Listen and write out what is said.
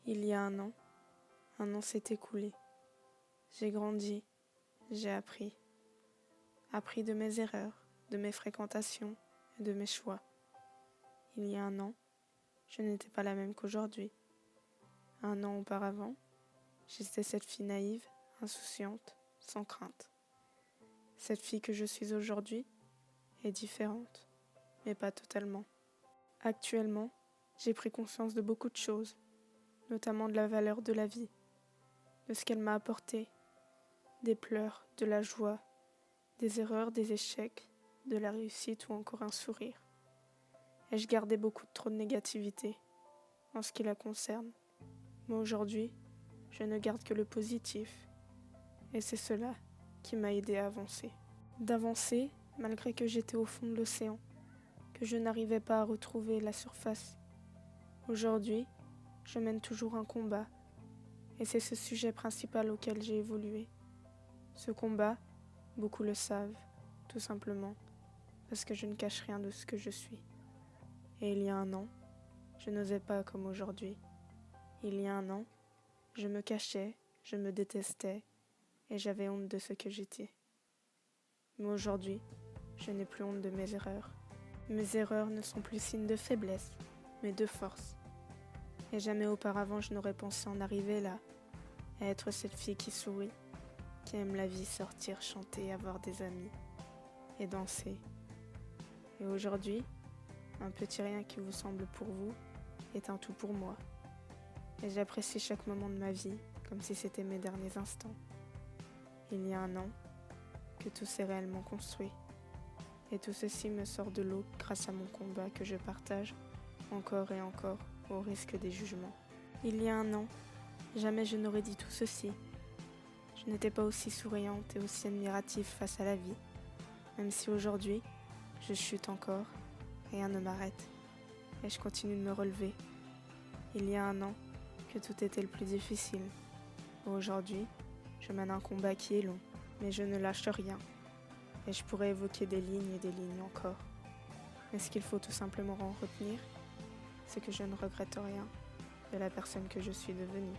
Il y a un an s'est écoulé. J'ai grandi, j'ai appris de mes erreurs, de mes fréquentations et de mes choix. Il y a un an, je n'étais pas la même qu'aujourd'hui. Un an auparavant, j'étais cette fille naïve, insouciante, sans crainte. Cette fille que je suis aujourd'hui est différente, mais pas totalement. Actuellement, j'ai pris conscience de beaucoup de choses, notamment de la valeur de la vie, de ce qu'elle m'a apporté, des pleurs, de la joie, des erreurs, des échecs, de la réussite ou encore un sourire. Ai-je gardé beaucoup trop de négativité en ce qui la concerne? Mais aujourd'hui, je ne garde que le positif, et c'est cela qui m'a aidé à avancer. D'avancer malgré que j'étais au fond de l'océan, que je n'arrivais pas à retrouver la surface. Aujourd'hui, je mène toujours un combat, et c'est ce sujet principal auquel j'ai évolué. Ce combat, beaucoup le savent, tout simplement, parce que je ne cache rien de ce que je suis. Et il y a un an, je n'osais pas comme aujourd'hui. Il y a un an, je me cachais, je me détestais, et j'avais honte de ce que j'étais. Mais aujourd'hui, je n'ai plus honte de mes erreurs. Mes erreurs ne sont plus signes de faiblesse, mais de force. Et jamais auparavant je n'aurais pensé en arriver là, à être cette fille qui sourit, qui aime la vie, sortir, chanter, avoir des amis, et danser. Et aujourd'hui, un petit rien qui vous semble pour vous est un tout pour moi. Et j'apprécie chaque moment de ma vie comme si c'était mes derniers instants. Il y a un an que tout s'est réellement construit. Et tout ceci me sort de l'eau grâce à mon combat que je partage encore et encore au risque des jugements. Il y a un an, jamais je n'aurais dit tout ceci. Je n'étais pas aussi souriante et aussi admirative face à la vie. Même si aujourd'hui, je chute encore, rien ne m'arrête. Et je continue de me relever. Il y a un an que tout était le plus difficile. Aujourd'hui, je mène un combat qui est long, mais je ne lâche rien. Et je pourrais évoquer des lignes et des lignes encore. Mais ce qu'il faut tout simplement en retenir, c'est que je ne regrette rien de la personne que je suis devenue.